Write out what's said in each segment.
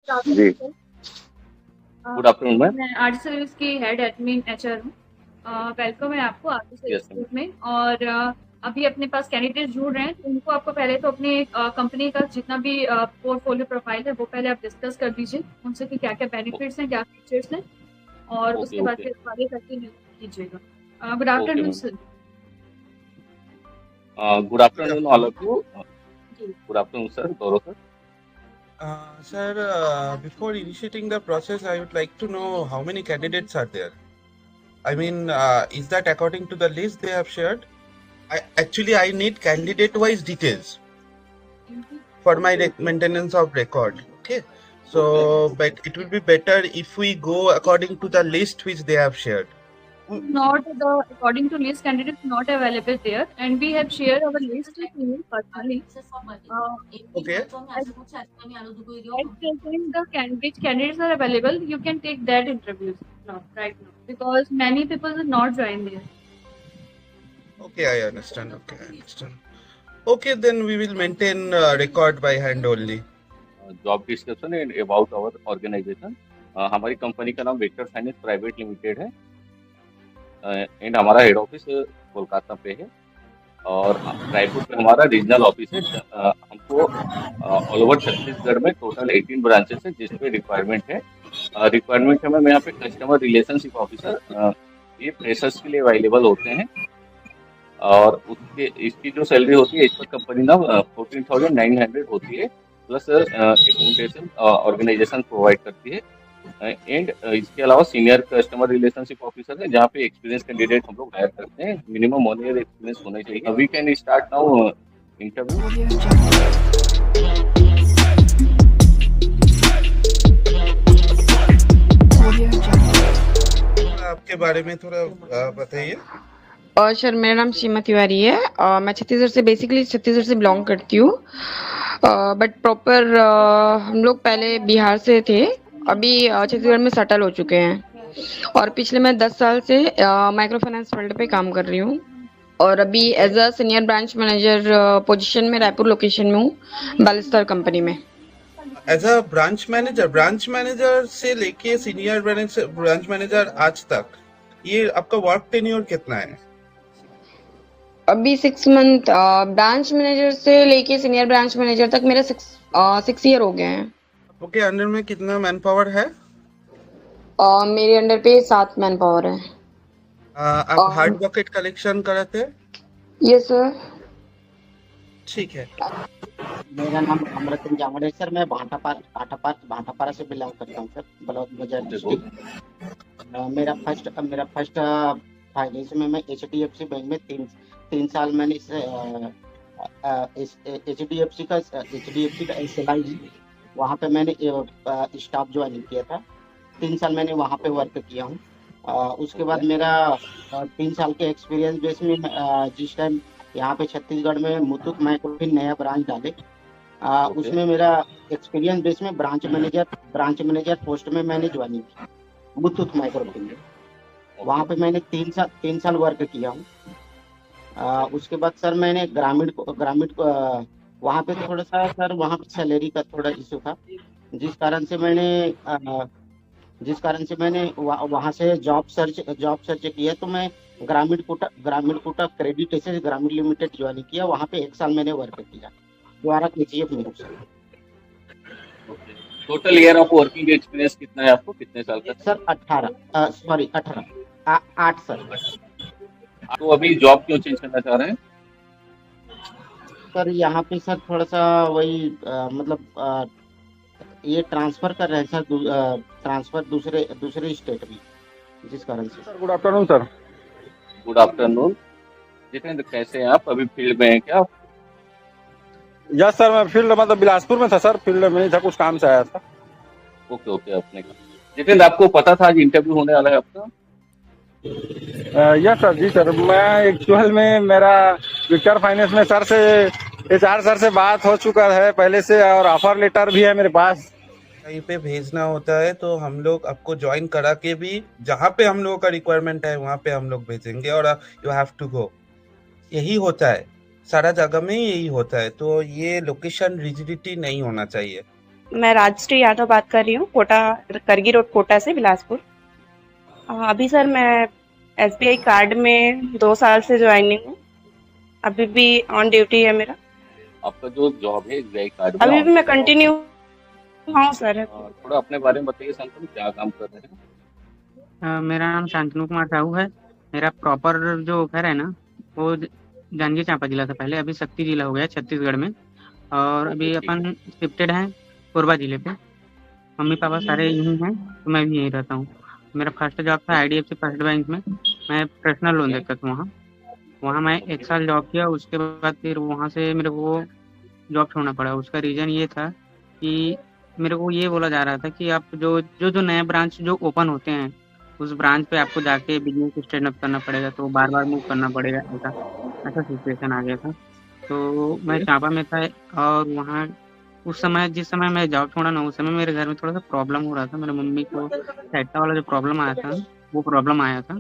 जी। अ, good afternoon ma'am. मैं RT service की head admin HR हूँ। वेलकम है आपको RT yes service ma'am. Group में। और अभी अपने पास कैंडिडेट जुड़ रहे हैं, तो उनको आपको पहले तो अपने कंपनी का जितना भी पोर्टफोलियो प्रोफाइल है वो पहले आप डिस्कस कर दीजिए उनसे कि क्या क्या बेनिफिट्स हैं, क्या फीचर्स हैं, और ओके उसके बाद ओके। फिर आगे कंटिन्यू कीजिएगा। Good okay afternoon ma'am. Sir. Good Good afternoon all afternoon. Of you. जी। Good afternoon sir, Gaurav sir. Sir, before initiating the process, I would like to know how many candidates are there. I mean, is that according to the list they have shared? I need candidate-wise details for my maintenance of record. Okay. Okay So, but it will be better if we go according to the list which they have shared. Not the according to list, candidates not available there, and we have shared our list to you personally. Uh, Okay. at, at present, which candidates are available, you can take that interviews now, right now, because many people will not join there. Okay, I understand. Okay, I understand. Okay, then we will maintain record by hand only. Job description and about our organisation. हमारी company का नाम vector finance private limited है, and हमारा head office Kolkata पे है, और रायपुर पे हमारा रीजनल ऑफिस है। हमको ऑल ओवर छत्तीसगढ़ में टोटल 18 ब्रांचेस है जिसपे रिक्वायरमेंट है। रिक्वायरमेंट है मैम यहाँ पे कस्टमर रिलेशनशिप ऑफिसर, ये फ्रेशर्स के लिए अवेलेबल होते हैं। और उसके इसकी जो सैलरी होती है इस पर कंपनी ना 14,900 होती है, प्लस एकोमोडेशन ऑर्गेनाइजेशन प्रोवाइड करती है। एंड इसके अलावा सीनियर कस्टमर रिलेशनशिप ऑफिसर है जहाँ पे एक्सपीरियंस कैंडिडेट हम लोग हायर करते हैं, मिनिमम 1 ईयर एक्सपीरियंस होना चाहिए। We can start now interview. आपके बारे में थोड़ा बताइए। और सर मेरा नाम सीमा तिवारी है। मैं छत्तीसगढ़ से बिलोंग करती हूँ। बट प्रॉपर हम लोग पहले बिहार से थे, अभी छत्तीसगढ़ में सेटल हो चुके हैं। और पिछले मैं 10 साल से माइक्रो फाइनेंस फील्ड पे काम कर रही हूँ, और अभी as a senior branch manager position में रायपुर लोकेशन में हूँ, बैलिस्टर कंपनी में। एज अ ब्रांच मैनेजर से लेके सीनियर ब्रांच मैनेजर आज तक, ये आपका वर्क टेन्योर कितना है? अभी 6 मंथ ब्रांच मैनेजर से लेके सीनियर ब्रांच मैनेजर तक मेरे 6 ईयर हो गए हैं। आपके अंडर में कितना मैन पावर है? मेरे अंडर पे 7 मैन पावर है। आप हार्ड बकेट कलेक्शन कराते हैं? Yes sir. ठीक है। मेरा नाम अमृतन जामड़ है सर। मैं भाटापारा से बिलोंग करता हूँ सर, बलौद बाजार डिस्ट्रिक्ट। मेरा फर्स्ट फाइनेंस में मैं HDFC बैंक में तीन साल मैंने HDFC का SLI वहाँ पे मैंने स्टाफ ज्वाइन किया था। 3 साल मैंने वहाँ पे वर्क किया हूँ। उसके बाद मेरा 3 साल के एक्सपीरियंस बेस में जिस टाइम यहाँ पे छत्तीसगढ़ में मुथूट माइक्रोफिन नया ब्रांच डाले, उसमें मेरा एक्सपीरियंस बेस में ब्रांच मैनेजर पोस्ट में मैंने ज्वाइनिंग की मुथूट माइक्रोफिन में। वहाँ पे मैंने 3 साल वर्क किया हूँ। उसके बाद सर मैंने ग्रामीण वहाँ पे थोड़ा सा सर वहाँ पे सैलरी का थोड़ा इशू था, जिस कारण से मैंने वहाँ से जॉब सर्च किया। तो मैं ग्रामीण कोटा क्रेडिट एसेस ग्रामीण लिमिटेड ज्वाइन किया। वहाँ पे 1 साल मैंने वर्क किया द्वारा KGF में। Total year of working experience कितना है आपको, कितने साल का? Sir 18 8 sir. तो अभी जॉब क्यों चेंज करना चाह रहे हैं? सर यहाँ पे सर थोड़ा सा वही मतलब ये ट्रांसफर कर रहे हैं सर, ट्रांसफर दूसरे स्टेट में, जिस कारण से। Sir good afternoon sir. Good afternoon Jitendra, कैसे हैं आप? अभी फील्ड में हैं क्या आप? यस सर, मैं फील्ड मतलब बिलासपुर में था सर, फील्ड में नहीं था, कुछ काम से आया था। Okay okay. अपने जितेंद्र, आपको पता था आज इंटरव्यू होने वाला है आपका? यस सर, जी सर। मैं एक्चुअल में मेरा विक्टर फाइनेंस में सर से HR सर से बात हो चुका है पहले से, और ऑफर लेटर भी है मेरे पास। कहीं पे भेजना होता है तो हम लोग आपको ज्वाइन करा के भी जहाँ पे हम लोगों का रिक्वायरमेंट है वहाँ पे हम लोग भेजेंगे, और यू हैव टू गो। यही होता है, सारा जगह में यही होता है। तो ये लोकेशन रिजिडिटी नहीं होना चाहिए। मैं राजश्री यादव बात कर रही हूँ, कोटा करगी रोड कोटा से, बिलासपुर। अभी सर मैं एसबीआई कार्ड में 2 साल से ज्वाइनिंग हूँ, अभी भी ऑन ड्यूटी है मेरा, आपका जो जॉब है एसबीआई कार्ड में अभी भी मैं ऑन कंटिन्यू हाँ सर। थोड़ा अपने बारे में बताइए शांतनु, क्या काम कर रहे हैं? मेरा नाम शांतनु कुमार साहू है। मेरा प्रॉपर जो घर है ना वो जांजगीर चांपा जिला था पहले, अभी शक्ति जिला हो गया छत्तीसगढ़ में। और ओके, अभी ठीक है। अपन शिफ्टेड हैं कोरबा जिले पे। मम्मी पापा सारे यहीं हैं, तो मैं भी यहीं रहता हूँ। मेरा फर्स्ट जॉब था आईडीएफसी फर्स्ट बैंक में, मैं पर्सनल लोन देखता था वहाँ। वहाँ मैं 1 साल जॉब किया, उसके बाद फिर वहाँ से मेरे को जॉब छोड़ना पड़ा। उसका रीज़न ये था कि मेरे को ये बोला जा रहा था कि आप जो नए ब्रांच जो ओपन होते हैं उस ब्रांच पे आपको जाके बिजनेस स्टैंड अप करना पड़ेगा, तो बार बार मूव करना पड़ेगा, ऐसा ऐसा सिचुएशन आ गया था। तो मैं चांपा में था और वहाँ उस समय जिस समय मैं जॉब छोड़ा ना, उस समय मेरे घर में थोड़ा सा प्रॉब्लम हो रहा था। मेरे मम्मी को साइटा वाला जो प्रॉब्लम आया था वो प्रॉब्लम आया था।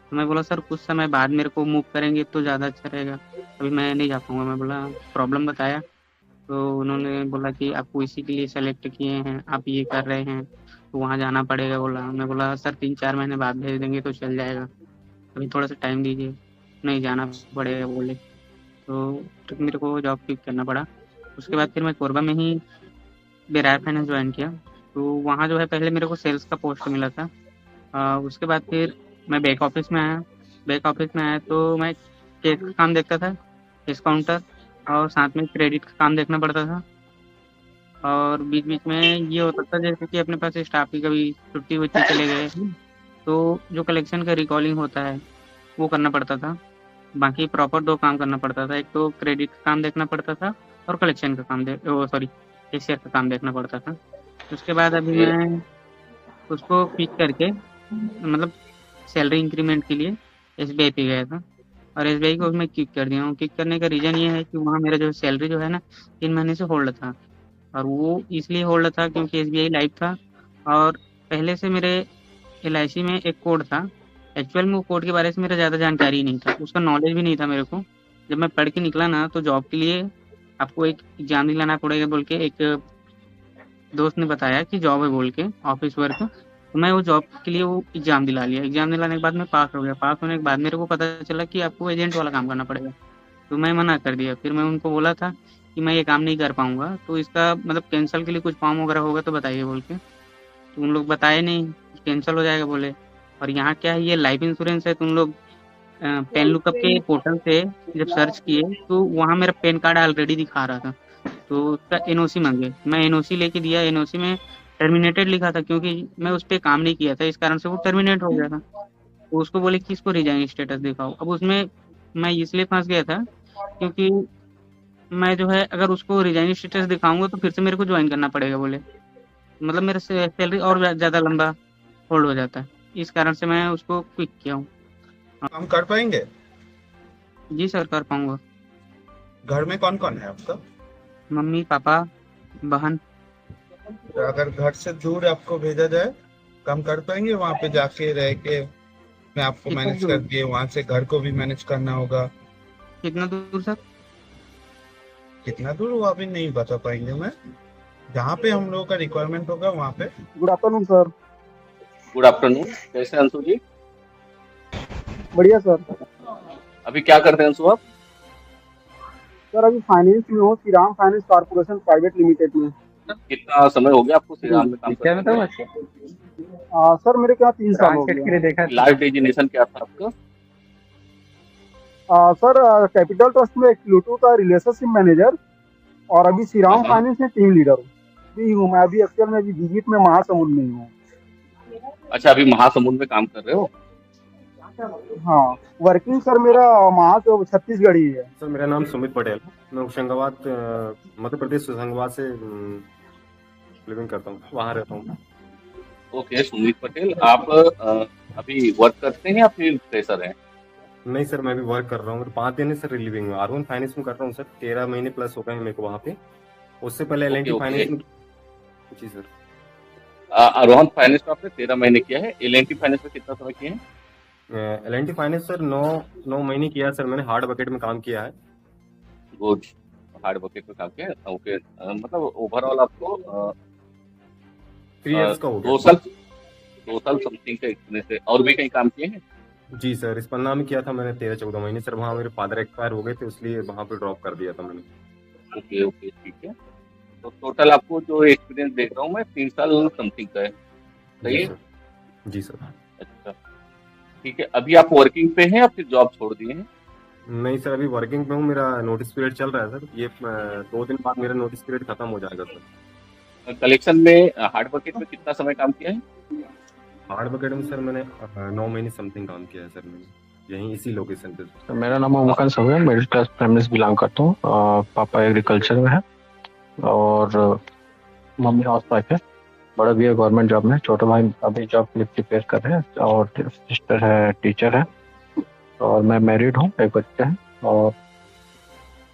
तो मैं बोला सर कुछ समय बाद मेरे को मूव करेंगे तो ज़्यादा अच्छा रहेगा, अभी मैं नहीं जा पाऊँगा। मैं बोला प्रॉब्लम बताया, तो उन्होंने बोला कि आपको इसी के लिए सेलेक्ट किए हैं, आप ये कर रहे हैं तो वहाँ जाना पड़ेगा। बोला मैं बोला सर 3-4 महीने बाद भेज देंगे तो चल जाएगा, अभी थोड़ा सा टाइम दीजिए। नहीं जाना पड़ेगा बोले, तो मेरे को जॉब क्विट करना पड़ा। उसके बाद फिर मैं कोरबा में ही बेरार फाइनेंस ज्वाइन किया। तो वहाँ जो है पहले मेरे को सेल्स का पोस्ट मिला था। उसके बाद फिर मैं बैक ऑफिस में आया। बैक ऑफिस में आया तो मैं कैश का काम देखता था, कैश काउंटर, और साथ में क्रेडिट का काम देखना पड़ता था। और बीच बीच में ये होता था जैसे कि अपने पास स्टाफ की कभी छुट्टी वुट्टी चले गए तो जो कलेक्शन का रिकॉलिंग होता है वो करना पड़ता था। बाकी प्रॉपर 2 काम करना पड़ता था, एक तो क्रेडिट का काम देखना पड़ता था और कलेक्शन का काम कैशियर का काम देखना पड़ता था। उसके बाद अभी ओके। मैं उसको क्विक करके मतलब सैलरी इंक्रीमेंट के लिए एसबीआई पे गया था और एसबीआई को मैं क्विक कर दिया हूँ। क्विक करने का रीज़न ये है कि वहाँ मेरा जो सैलरी जो है ना 3 महीने से होल्ड था, और वो इसलिए होल्ड था क्योंकि एसबीआई लाइव था और पहले से मेरे एलआईसी में एक कोड था। एक्चुअल में वो कोड के बारे में मेरा ज़्यादा जानकारी नहीं था, उसका नॉलेज भी नहीं था मेरे को। जब मैं पढ़ के निकला ना तो जॉब के लिए आपको एक एग्ज़ाम दिलाना पड़ेगा बोल के एक दोस्त ने बताया कि जॉब है बोल के ऑफिस वर्क। तो मैं वो जॉब के लिए वो एग्ज़ाम दिला लिया। एग्ज़ाम दिलाने के बाद मैं पास हो गया। पास होने के बाद मेरे को पता चला कि आपको एजेंट वाला काम करना पड़ेगा, तो मैं मना कर दिया। फिर मैं उनको बोला था कि मैं ये काम नहीं कर पाऊँगा, तो इसका मतलब कैंसल के लिए कुछ फॉर्म वगैरह होगा तो बताइए बोल के। तो उन लोग बताए नहीं, कैंसल हो जाएगा बोले। और यहाँ क्या है, ये लाइफ इंश्योरेंस है, तो उन लोग पेन लुकअप के पोर्टल से जब सर्च किए तो वहाँ मेरा पैन कार्ड ऑलरेडी दिखा रहा था, तो उसका एनओसी मांगे। मैं एनओसी लेके दिया, एनओसी में टर्मिनेटेड लिखा था क्योंकि मैं उस पर काम नहीं किया था, इस कारण से वो टर्मिनेट हो गया था। तो उसको बोले कि इसको रिजाइन स्टेटस दिखाओ। अब उसमें मैं इसलिए फंस गया था क्योंकि मैं जो है अगर उसको रिजाइन स्टेटस दिखाऊंगा तो फिर से मेरे को ज्वाइन करना पड़ेगा बोले, मतलब मेरा सैलरी और ज़्यादा लंबा होल्ड हो जाता है। इस कारण से मैं उसको क्विक किया हूँ। काम कर पाएंगे? जी सर कर पाऊंगा। घर में कौन कौन है आपका? मम्मी पापा बहन। अगर घर से दूर आपको भेजा जाए, काम कर पाएंगे वहां पे जाके रह के? मैं आपको कितना मैनेज कर दूर? दिए, वहां से घर को भी मैनेज करना होगा। कितना दूर सर? कितना दूर वो अभी नहीं बता पाएंगे। मैं जहाँ पे हम लोगों का रिक्वायरमेंट होगा वहाँ पे। Good afternoon sir. Good afternoon, कैसे हैं अंशु जी? बढ़िया सर। अभी क्या करते हैं अंशु आप? सर अभी फाइनेंस में हो, Shriram finance corporation private limited में। कितना समय हो गया आपको श्रीराम में काम करते हुए? सर मेरे क्या 3 साल हो गया। लास्ट डेजिग्नेशन क्या था आपका? सर कैपिटल ट्रस्ट में एक्लूटू का रिलेशनशिप मैनेजर, और अभी श्रीराम फाइनेंस में टीम लीडर भी हूँ। मैं अभी एक्चुअल में विजिट में महासमुंद में ही हूँ। अच्छा, अभी महासमुंद में काम कर रहे हो? हाँ, वर्किंग सर मेरा छत्तीसगढ़ ही है। सर मेरा नाम सुमित पटेल, मैं होशंगाबाद मध्य प्रदेश होशंगाबाद से लिविंग करता हूँ, वहाँ रहता हूँ। ओके सुमित पटेल, आप अभी वर्क करते हैं या फिर फ्रेशर हैं? नहीं सर, मैं भी वर्क कर रहा हूँ। 5 दिन है सर रिलीविंग में। R1 फाइनेंस में कर रहा हूँ सर, 13 महीने प्लस हो गए हैं मेरे को वहाँ पे। उससे पहले LNT फाइनेंस में। जी सर। आरोहण फाइनेंस में आपने 13 महीने किया है, LNT फाइनेंस में कितना समय किए हैं? LNT फाइनेंस सर 9 महीने किया सर मैंने। हार्ड बकेट में काम किया है। गुड, हार्ड बकेट में काम किया है। ओके, मतलब ओवरऑल आपको 3 इयर्स का हो गया। 2 साल समथिंग का एक्सपीरियंस है। और भी कहीं काम किए हैं? जी सर, रिस्पन्ना में किया था मैंने 13-14 महीने सर। वहाँ मेरे फादर एक्सपायर हो गए थे, इसलिए वहाँ पे ड्रॉप कर दिया था मैंने। ओके ओके, ठीक है। तो टोटल आपको जो एक्सपीरियंस देख रहा हूँ मैं 3 साल समथिंग का है, सही जी है? सर। जी सर। अच्छा, ठीक है। अभी आप वर्किंग पे हैं या फिर जॉब छोड़ दिए हैं? नहीं सर, अभी वर्किंग पे हूँ। मेरा नोटिस पीरियड चल रहा है सर। ये 2 दिन बाद मेरा नोटिस पीरियड खत्म हो जाएगा सर। कलेक्शन में हार्ड बकेट में कितना समय काम किया है? हार्ड बकेट में सर मैंने 9 महीने समथिंग काम किया है सर मैंने, यहीं इसी लोकेशन पे। तो मेरा नाम अबूबकर सौद है, मिडिल क्लास फैमिली से बिलोंग करता हूँ। पापा एग्रीकल्चर में है और मम्मी हाउस वाइफ है। बड़ा भैया गवर्नमेंट जॉब में, छोटा भाई अभी जॉब के लिए प्रिपेयर कर रहे हैं और सिस्टर है टीचर है और मैं मैरिड हूँ, एक बच्चा है। और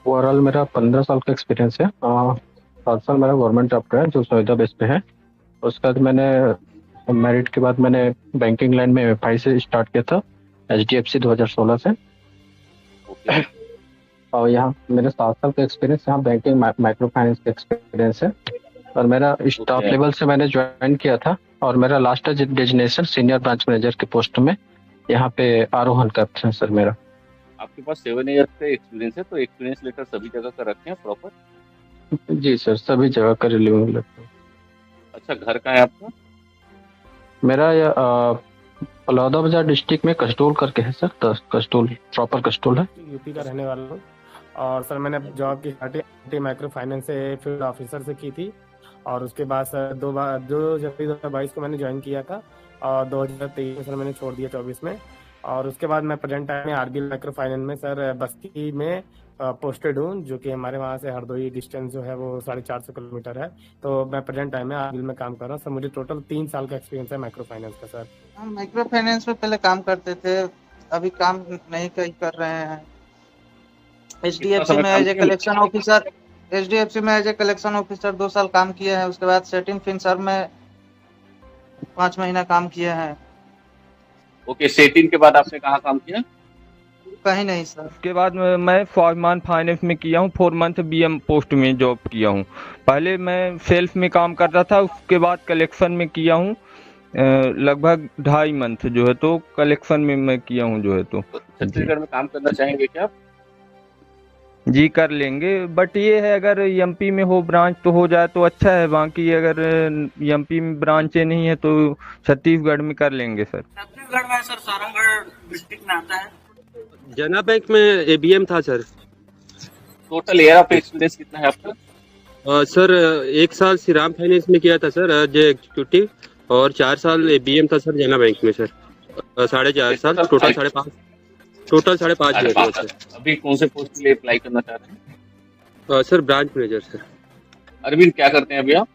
ओवरऑल मेरा 15 साल का एक्सपीरियंस है। 7 साल मेरा गवर्नमेंट जॉब का है जो सुविधा बेस पे है। उसके बाद मैंने मैरिड के बाद मैंने बैंकिंग लाइन में MFI से स्टार्ट किया था, HDFC 2016 से। ओके, और यहाँ मेरे 7 साल का एक्सपीरियंस, यहाँ बैंकिंग माइक्रो फाइनेंस का एक्सपीरियंस है। और मेरा स्टाफ ओके। लेवल से मैंने ज्वाइन किया था और मेरा last designation senior branch manager के पोस्ट में यहाँ पे आरोहण करते हैं सर मेरा। आपके पास 7 ईयर्स का एक्सपीरियंस है, तो एक्सपीरियंस लेटर सभी जगह का रखे हैं प्रॉपर? जी सर, सभी जगह का रिलीविंग लेटर। अच्छा, घर कहाँ है आपका? मेरा बलौदाबाजार डिस्ट्रिक्ट में कस्टोल करके है सर, कस्टोल प्रॉपर कस्टोल है। यूपी का रहने वाला हूँ और सर मैंने जॉब की स्टार्टिंग माइक्रो फाइनेंस से फील्ड ऑफिसर से की थी और उसके बाद सर 2 जनवरी 2022 को मैंने ज्वाइन किया था और 2023 में सर मैंने छोड़ दिया 24 में। और उसके बाद मैं प्रेजेंट टाइम में RBL माइक्रो फाइनेंस में सर बस्ती में पोस्टेड हूँ, जो कि हमारे वहाँ से हरदोई डिस्टेंस जो है वो 450 किलोमीटर है। तो मैं प्रेजेंट टाइम में RBL में काम कर रहा हूँ सर। मुझे टोटल 3 साल का एक्सपीरियंस है माइक्रो फाइनेंस का सर। हम माइक्रो फाइनेंस में पहले काम करते थे, अभी काम नहीं कर रहे हैं। HDFC में as a collection officer, HDFC में एज ए कलेक्शन ऑफिसर 2 साल काम किए हैं। उसके बाद सेटिंग फिनसर्व में 5 महीना काम किए हैं। ओके, 18 के बाद आपने कहाँ काम किया? कहीं नहीं सर। उसके बाद मैं फॉरमान फाइनेंस में किया हूँ, 4 मंथ BM पोस्ट में जॉब किया हूँ। पहले मैं सेल्स में काम करता था, उसके बाद कलेक्शन में किया हूँ लगभग 2.5 मंथ जो है, तो कलेक्शन में मैं किया हूँ जो है। तो छत्तीसगढ़ में काम करना चाहेंगे क्या आप? जी कर लेंगे, बट ये है अगर MP में हो ब्रांच तो हो जाए तो अच्छा है। बाकी अगर MP में ब्रांचें नहीं है तो छत्तीसगढ़ में कर लेंगे सर। छत्तीसगढ़ में सर सारंगढ़ डिस्ट्रिक्ट में आता है। जना बैंक में ABM था sir. Total year of experience कितना है आपका? सर 1 साल श्रीराम फाइनेंस में किया था सर एज एग्जीक्यूटिव और 4 साल ABM था सर जना बैंक में सर। 4.5 साल, टोटल 5.5 ईयर सर। अभी कौन से पोस्ट के लिए अप्लाई करना चाह रहे हैं? Sir branch manager sir. Arvind, क्या करते हैं अभी आप?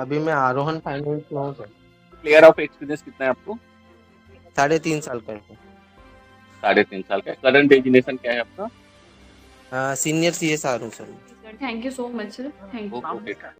अभी मैं आरोहण फाइनेंस में हूँ सर। ईयर ऑफ एक्सपीरियंस कितना है आपको? 3.5 साल का है। 3.5 साल का। करंट डेजिग्नेशन क्या है आपका? सीनियर CSR हूँ sir. Thank you so much sir, thank you. Okay.